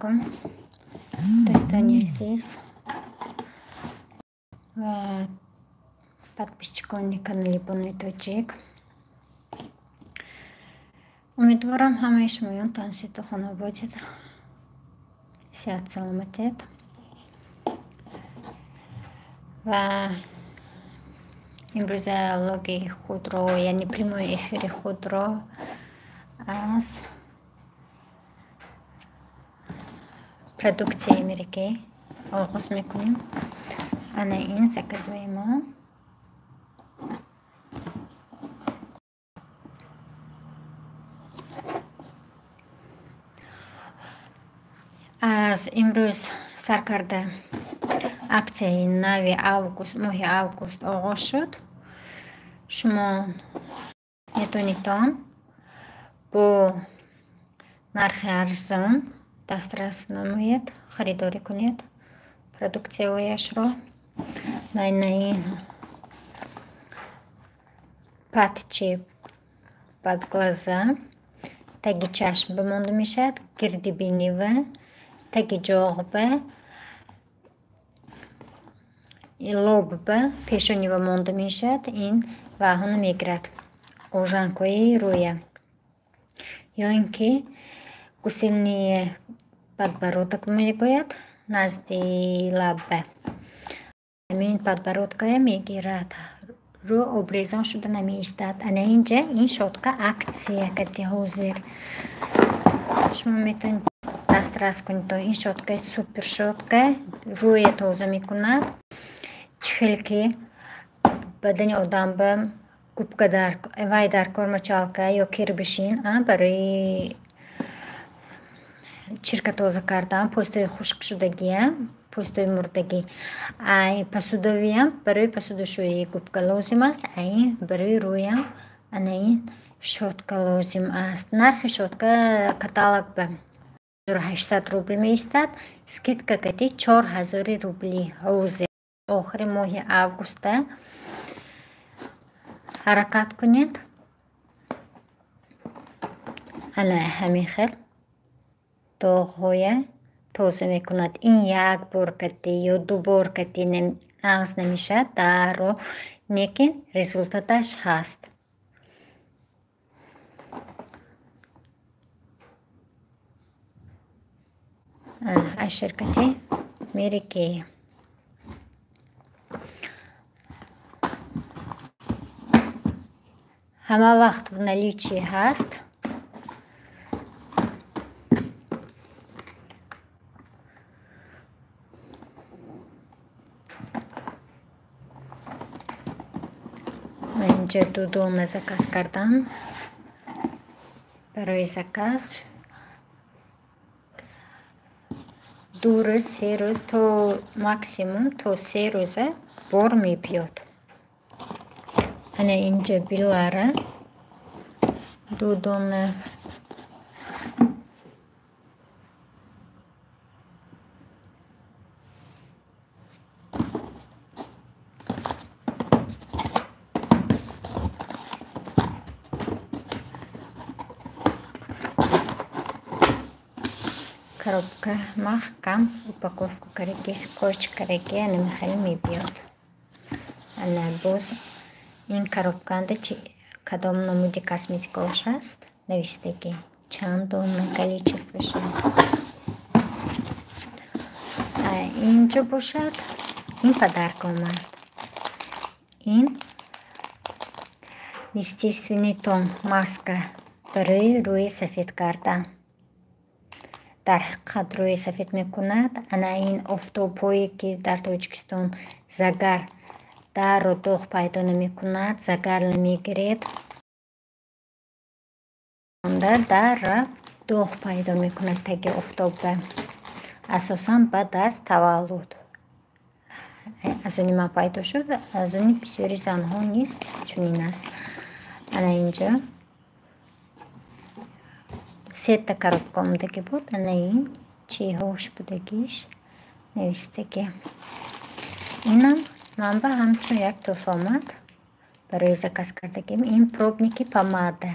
алейкум, достойные здесь подписчиков на канале Полный Точек. Умидварам ҳамаи шумоён таншити хона бошед. Сеҳат саломатият. Ва имрӯз влоги худро, яъне прямой эфири худро аз продукции Америки оғоз мекунем. Ана ин заказҳои мо. Аз имрӯз сар карда аксияи нави моҳи август оғоз шуд. Шумо метавонед он бо нархи арзон дастрас намоед, харидорӣ кунед продуксияҳояшро. Наин патчи под глаза, таги чашм бимонда мешавад, гирдибинива, таги ҷоғба, лобба, пешонива монда мешавад. Ин ваҳона мегирад ожанкои рӯя ё ин ки гусилни подбородок мегӯяд назди лабба. Ин подбородкая мегирад, рӯ обрезон шуда намеистад. Ана инҷа ин шотка аксия карди ҳозир. Шумо метавонед дастрас кунед то ин шоткаи супер шотка рӯя тоза мекунад. чихел ки бадани одам ба губка вай дар кормачалка ё кирбишин барои чирка тоза кардан пӯстои хушкшудагия, пӯстои мурдагӣ. Посудовиям барои посудошӯӣ губка лозим аст. Барои рӯям ана ин шотка лозим аст. Нархи шотка каталог ба 1800 рубл меистад. Скидка кати 4000 рубли ҳозир. Охири моҳи августа ҳаракат кунед. ана ҳамин хел доғҳоя тоза мекунад. Ин як бор кати ё ду бор кати нағз намешавад дарро, лекин результаташ ҳаст. аз ширкати Америки. ҳама вақт в наличии ҳаст. ман инҷа 2 дона заказ кардам. барои заказ 2 рӯз 3 рӯз то максимум то 3 рӯза бор мебиёд. ана инҷа билара 2 дона. коробка маҳкам упаковка караги, скотч караги намехали мебиёд. ана боз ин коробканда кадом намуди косметикаош аст навистагӣ, чанд дона количествашо. инҷа бошад ин подарка омад. ин естественный тон маска барои рӯи сафед кардан. дар ҳақиқат рӯи сафед мекунад. ана ин офтобҳое ки дар Тоҷикистон загар дарро доғ пайдо намекунад, загар намегиред, дарра доғ пайдо мекунад. таги офтоба асосан баъд аз таваллуд аз они ман пайдо шуд, аз они бисёри занҳо низ чунин аст. ана инҷа сета коробка омадагӣ буд. ана ин чиҳош будагиш навистагӣ. инам манба ҳамчун як тӯҳфа омад барои заказ кардагим. ин пробники помада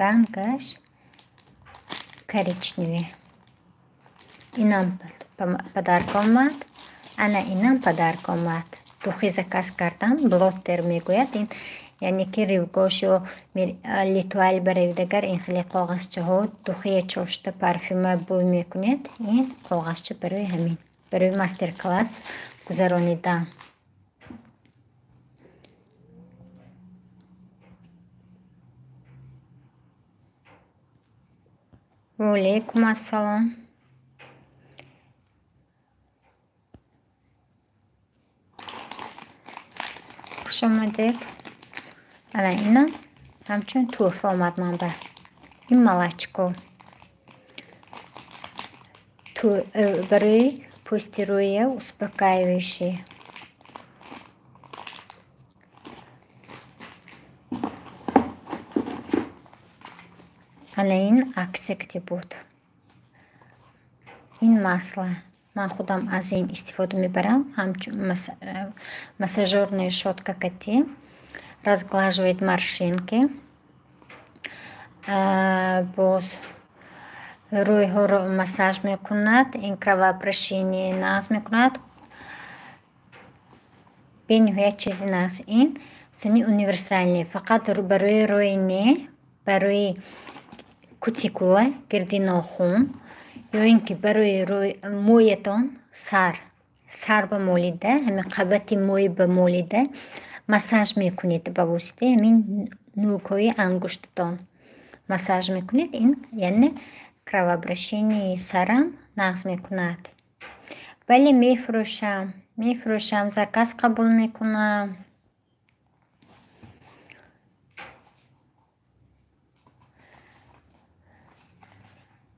рангаш коричневый. اینم پدرک آمد. انا اینم پدرک آمد. دухи заказ кардам. Блоттер мегӯяд. ин яъне ки ривгошо литвал баревидагар ин хеле коғазчаҳо духие чошта парфюма бӯй мекунед. ин коғазча барои ҳамин барои мастер-класс гузаронидам. وعلیکم السلام. خوش آمدید. الان اینم همچون توفه آمد منبع. این ملچکو برای پوستی روی успокаивающий. الان این عکسکتی بود. این масло. من خودم از این استفاده میبرم. همچون массажерная щетка кати. Разглаживает морщинки. Боз рӯйҳоро массаж мекунад. ин кровообращение нағз мекунад. бениҳоят чизи нағз. ин суни универсальный. Фақат барои рӯй не, барои кутикула, гирди нохун, ё ин ки барои мӯятон сар ба молида, ҳамин қабати мӯй ба молида массаж мекунед ба воситаи ҳамин нӯкҳои ангуштатон массаж мекунед. ин яъне кровообращенияи сарам нағз мекунад. бале мефурӯшам, заказ қабул мекунам.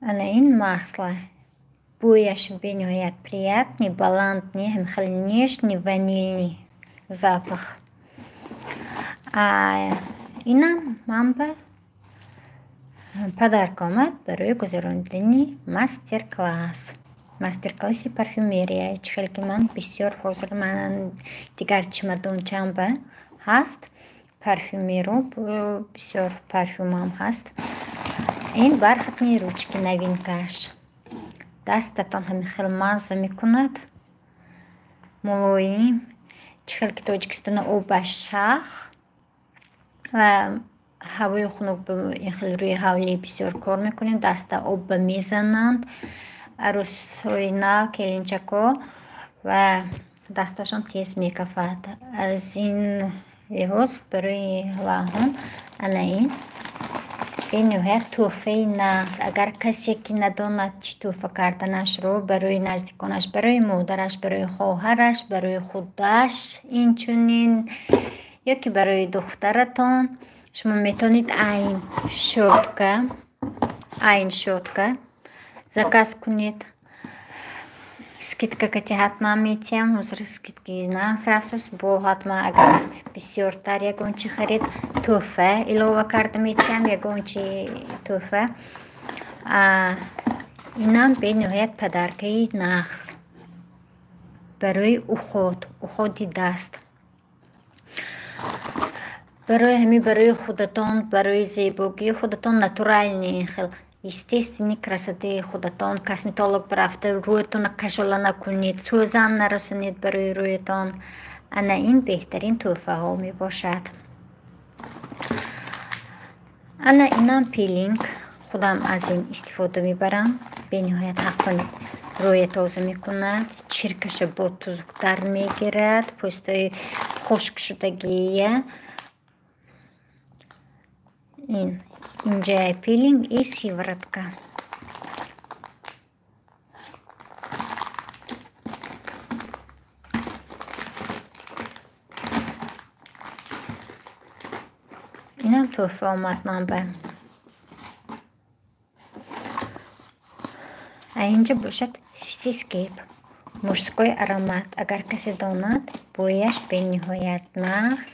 ана ин масло. Бӯяш бениҳоят приятный, баландный, хеле нежный, ванильный запах. инам манба подарок омад барои гузарондани мастер-класси парфюмерия. чихел ки ман бисёр ҳозир дигар чемодончам ҳаст. парфюмеру бисёр парфюмам ҳаст. ин бархатни ручки новинкааш. дастатон ҳамин хел мазза мекунад. мулоим. чихел ки тоҷикистона обаш шах ва ҳавои хунук ин хел рӯи ҳавлӣ бисёр кор мекунем. даста обба мезананд арӯсҳои нав, келинчако ва дасташон тез мекафад. аз ин лиҳоз барои лаҳон ана ин бениҳоят тӯҳфаи нағз. агар касе ки надонад чӣ тӯҳфа карданашро барои наздиконаш, барои модараш, барои хоҳараш, барои худаш инчунин ё ки барои духтаратон шумо метавонед айн щётка заказ кунед. скидка кати ҳатман метиҳам. ҳозир скидки нағз рафтааст. бо ҳатман агар бисёртар ягончи харид тӯҳфа илова карда метиҳам. ягончи тӯҳфа. инам бениҳоят падаркаи нағз барои уходи даст. барои худатон, барои зебогии худатон натуральный хел естественный красотаи худатон. косметолог бирафта рӯятонро кашола накунед, сӯзан нарасонед барои рӯятон. ана ин беҳтарин тӯҳфаҳо мебошад. ана инам пилинг. худам аз ин истифода мебарам. бениҳоят ҳаққан рӯя тоза мекунад. чиркаша бутузуктар мегирад. пӯстаи хушкшудагия. ин инҷаи пилинг и сиворотка. инам тӯҳфа омад манба. инҷа бошад ситискейп. мужской аромат. агар касе донад бӯяш бениҳоят нағз.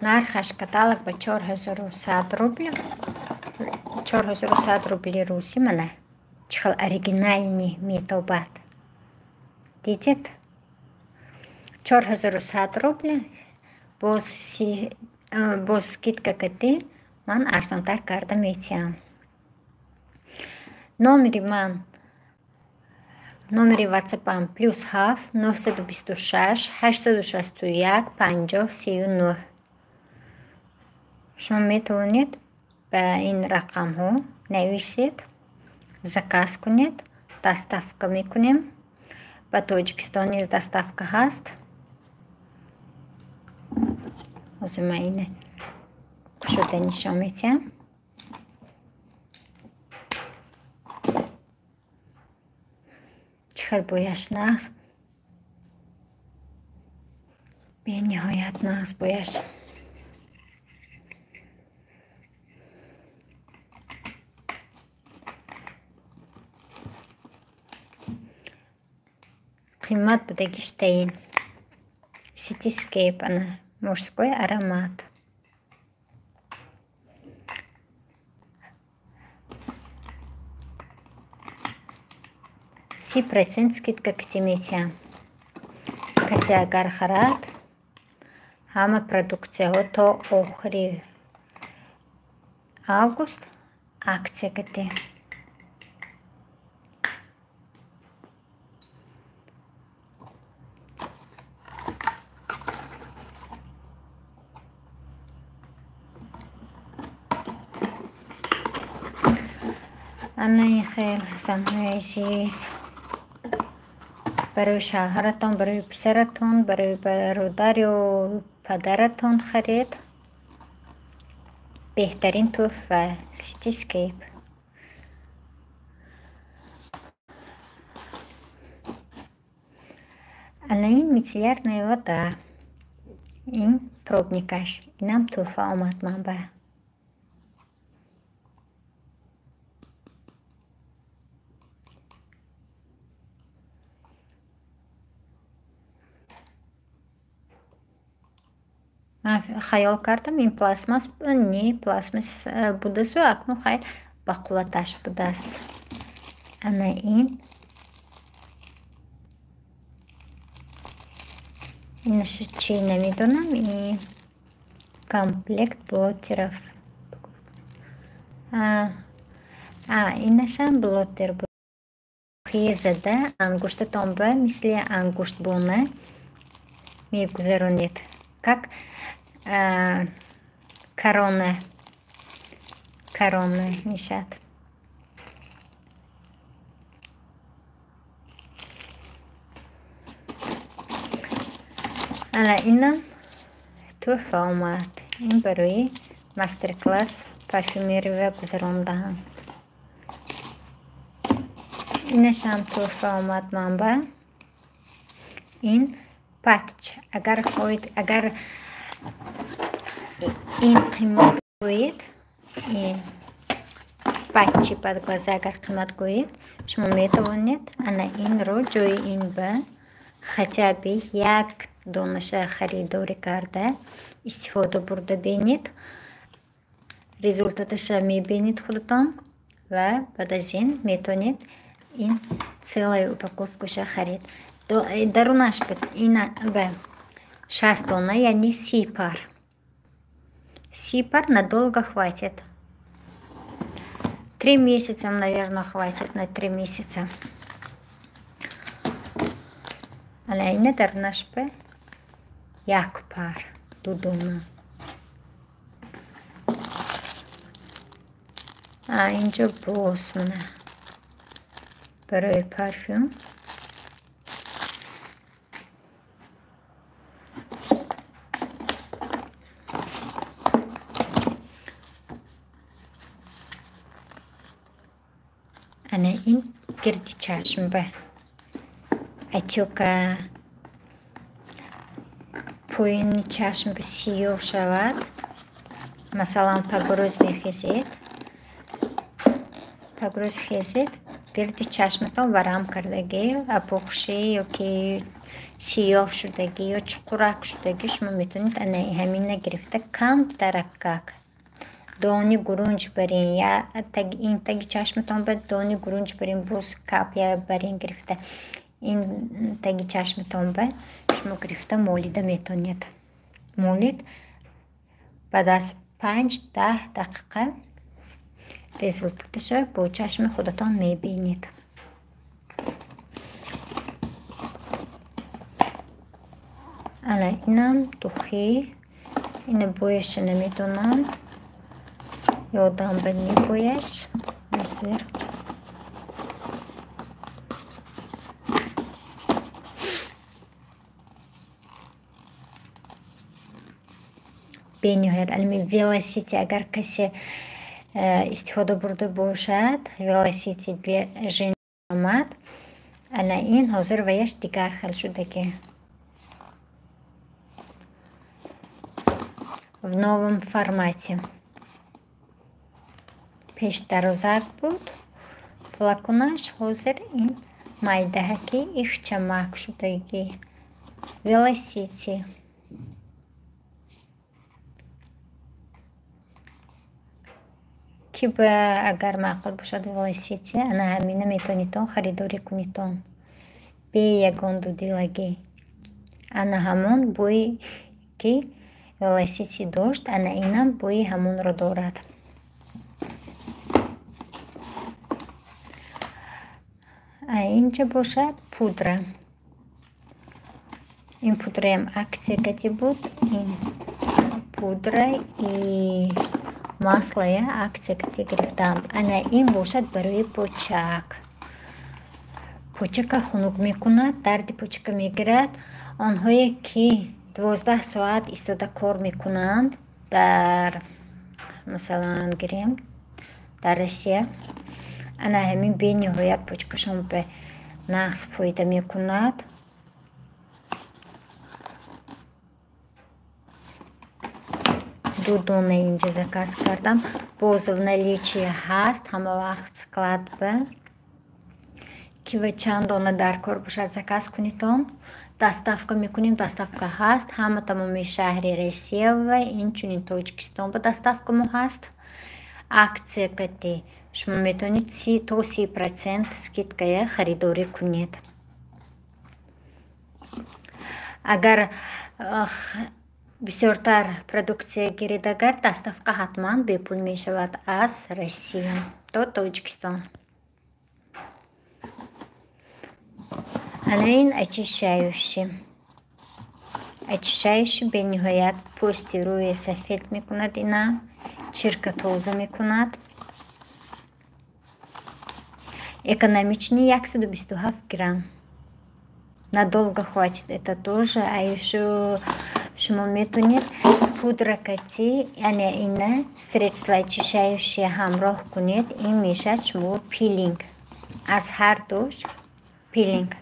нархаш каталог ба 4100 рубл. 4100 рубли русӣ. мана чихел оригинальный метобад. дидед? 4100 рубл. боз бо скидка кати ман арзонтар карда метиҳам. номери ватсапам +7 926 861 50 39. шумо метавонед ба ин рақамҳо нависед, заказ кунед, доставка мекунем. ба Тоҷикистон низ доставка ҳаст. ҳозир ман ин кушода нишон метиҳам. чӣ қадр бояш нағз, бениҳоят нағз бояш. қимат будагиш таин. Cityscape, она мужской аромат. سی процент скидка катиметиҳам. касе агар харад, ҳама продуксияҳо то охири август аксия катем. аллаи хел ҳасанҳои азиз, барои шавҳаратон, барои писаратон, барои бародар ё падаратон харед. беҳтарин тӯҳфа Cityscape. алаин митиллиардная вода. ин пробникаш. инам тӯҳфа омад манба. ман хаёл кардам ин пластмас не пластмас будасу, акнун хайр бақувваташ будааст. ана ин инаш чӣ намедонам. ин комплект блотеров. инашам блотер буд. хезада ангуштатон ба мисли ангуштбона мегузаронед. как корона мешад. ана инам тӯҳфа омад. ин барои мастер-класс парфюмерия гузарондаам. инашам тӯҳфа омад манба. ин патч. агар хоҳед, агар ин қимат гӯед, ин патчи под глаза агар қимат гӯед, шумо метавонед ана инро ҷои ин ба хотя бы як донаша харидорӣ карда истифода бурда бинед. результаташа мебинед худатон ва баъд аз ин метавонед ин целая упаковкаша харид. дарунаш ина ба 6 дона, яъне 30 пар. 30 пар надолго хватит. 3 месяца, наверное, хватит на 3 месяца. алайна дарунаш ба як пар, 2 дона. инҷо боз мана барои парфюм. ана ин гирди чашм ба отека поини чашм ба сиёҳ шавад. масалан пагроз мехезед, пагроз хезед, гирди чашматон варам кардагӣ, апӯхшӣ ё ки сиёҳ шудагӣ ё чуқурак шудагӣ, шумо метавонед ана ҳамина гирифта камтарак как дони гурунҷ барин, я ин таги чашматон ба дони гурунҷ барин, боз кап я барин гирифта ин таги чашматон ба шумо гирифта молида метавонед. молид بعد از 5-10 دقیقه رزولتاتش رو با چشم خودتان میبینید. الان اینم دوخی، این بویش نمیدونم، یادم بنی بویش مصیر. بنیهایت علمی ویلاسیتی اگر کسی استفاده برده باشد، ویلاسیتی для жен آمد. الان این حاضر ویش دیگر خیل شده که в новом формате. پیش درازک بود، فلاکونش حاضر این майдаки их чамак шудагӣ велосити. ки агар маъқул бошад велосити, ана ҳамина метавонидон харидорӣ кунидон бе ягон дудилагӣ. ана ҳамон бӯи ки велосити дошт, ана инам бӯи ҳамонро дорад. Инҷа бошад пудра. Ин пудраям аксия буд. Ин пудра и маслая аксия гирифтам. Ана ин бошад барои почак. Почака хунук мекунад, дарди почака мегирад. Онҳое ки 12 соат истода кор мекунанд дар масалан гирем дар Россия, ана ҳамин бениҳоят почкашон ба нағз фоида мекунад. ду дона инҷа заказ кардам. Боз в наличии ҳаст, ҳама вақт складба. Ки ва чанд дона дар кор бошад заказ кунидон. Доставка мекунем, доставка ҳаст. Ҳама тамоми шаҳри Россия ва инчунин Тоҷикистон ба доставка мо ҳаст. Аксия кати шумо метавонед 30 то 30% скидкая харидорӣ кунед. Агар бисёртар продукция гиред, агар доставка ҳатман бепул мешавад аз Россия то Тоҷикистон. Ана ин очищающий. Очищающий бениҳоят пӯсти рӯи сафед мекунад, ина чирка тоза мекунад. Экономичный 127 грамм. Надолго хватит это тоже. А еще шумо метавонед пудра кати, яъне ина средство очищающее ҳамроҳ кунед. Ин мешавад шумо пилинг. Аз ҳар душ пилинг.